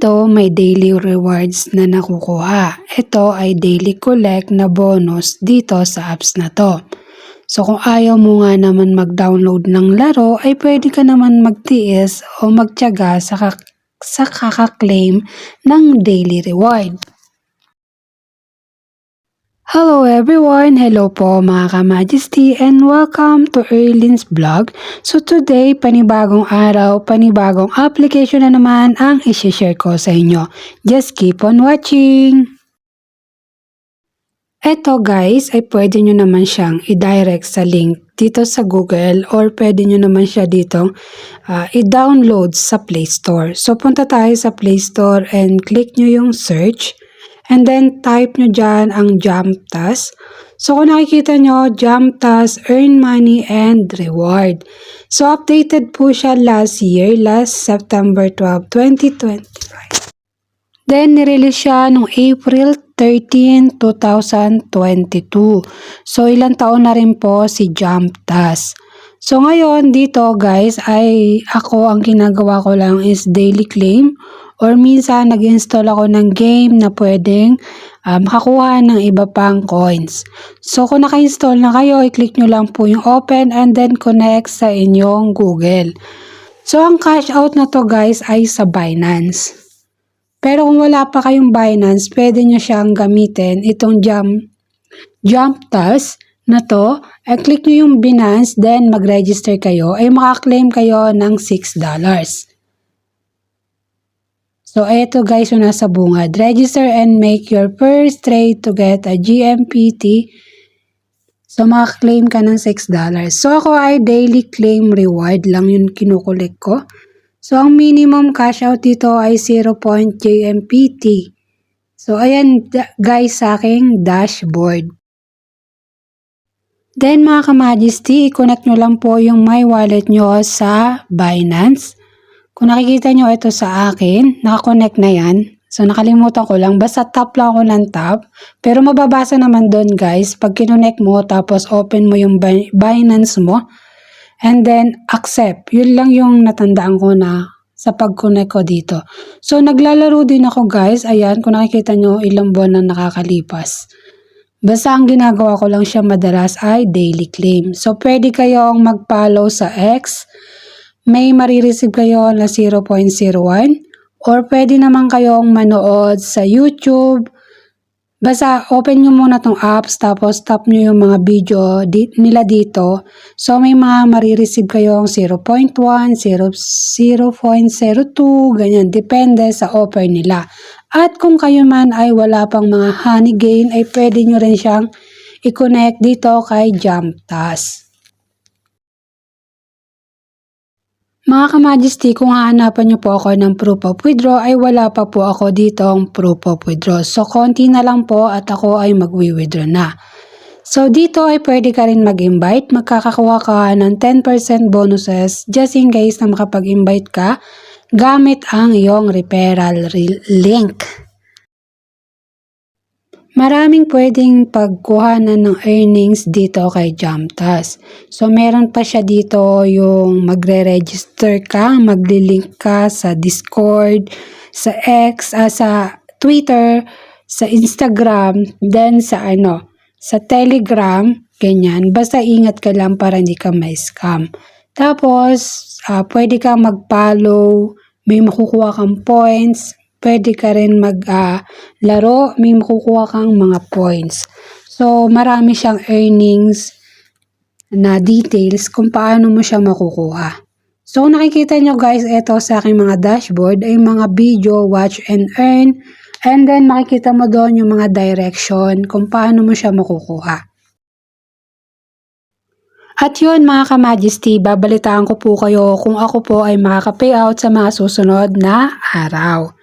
dito may daily rewards na nakukuha. Ito ay daily collect na bonus dito sa apps na to. So kung ayaw mo nga naman mag-download ng laro ay pwede ka naman magtiis o magtiyaga sa kaka-claim ng daily reward. Hello everyone! Hello po mga ka-Majesty and welcome to Erlin's Vlog. So today, panibagong araw, panibagong application na naman ang isi-share ko sa inyo. Just keep on watching! Eto guys ay pwede nyo naman siyang i-direct sa link dito sa Google or pwede nyo naman siya dito i-download sa Play Store. So punta tayo sa Play Store and click nyo yung search. And then, type nyo dyan ang JumpTas. So, kung nakikita nyo, JumpTas, Earn Money, and Reward. So, updated po siya last September 12, 2025. Then, nirelease siya noong April 13, 2022. So, ilang taon na rin po si JumpTas. So, ngayon, dito guys, ay ang ginagawa ko lang is daily claim. Or minsan, nag-install ako ng game na pwedeng makakuha ng iba pang coins. So, kung naka-install na kayo, i-click nyo lang po yung open and then connect sa inyong Google. So, ang cash out na to guys ay sa Binance. Pero kung wala pa kayong Binance, pwede nyo siyang gamitin itong JumpTas na to. Click nyo yung Binance, then mag-register kayo, ay makaklaim kayo ng $6. So, eto guys yung nasa bungad. Register and make your first trade to get a GMPT. So, makaklaim ka ng $6. So, ako ay daily claim reward lang yung kinukulik ko. So, ang minimum cash out dito ay 0.GMPT. So, ayan guys sa aking dashboard. Then, mga ka-Majesty, i-connect nyo lang po yung my wallet nyo sa Binance. Kung nakikita nyo ito sa akin, nakakonect na yan. So, nakalimutan ko lang. Basta tap lang ako ng tap. Pero mababasa naman doon guys. Pag kinonect mo, tapos open mo yung Binance mo. And then, accept. Yun lang yung natandaan ko na sa pag-connect ko dito. So, naglalaro din ako guys. Ayan, kung nakikita nyo, ilang buwan na nakakalipas. Basta ang ginagawa ko lang siya madalas ay daily claim. So, pwede kayong mag-follow sa X. May marireceive kayo na 0.01 or pwede naman kayong manood sa YouTube. Basta open nyo muna tong apps tapos tap nyo yung mga video nila dito. So may mga marireceive kayong 0.1, 0.02, ganyan. Depende sa offer nila. At kung kayo man ay wala pang mga honey gain ay pwede nyo rin siyang i-connect dito kay JumpTas. Mga ka-Majesty, kung hahanapan nyo po ako ng proof of withdraw ay wala pa po ako ditong proof of withdraw. So, konti na lang po at ako ay mag-withdraw na. So, dito ay pwede ka rin mag-invite. Magkakakuha ka ng 10% bonuses just in case na makapag-invite ka gamit ang iyong referral link. Maraming pwedeng pagkuhanan ng earnings dito kay JumpTas. So, meron pa siya dito yung magre-register ka, magli-link ka sa Discord, sa X, sa Twitter, sa Instagram, then sa Telegram, ganyan. Basta ingat ka lang para hindi ka ma-scam. Tapos, pwede kang mag-follow, may makukuha kang points, pwede ka rin maglaro, may makukuha kang mga points. So, marami siyang earnings na details kung paano mo siya makukuha. So, nakikita nyo guys, ito sa aking mga dashboard ay mga video, watch and earn. And then, makikita mo doon yung mga direction kung paano mo siya makukuha. At yun mga ka-Majesty, babalitaan ko po kayo kung ako po ay makaka-payout sa mga susunod na araw.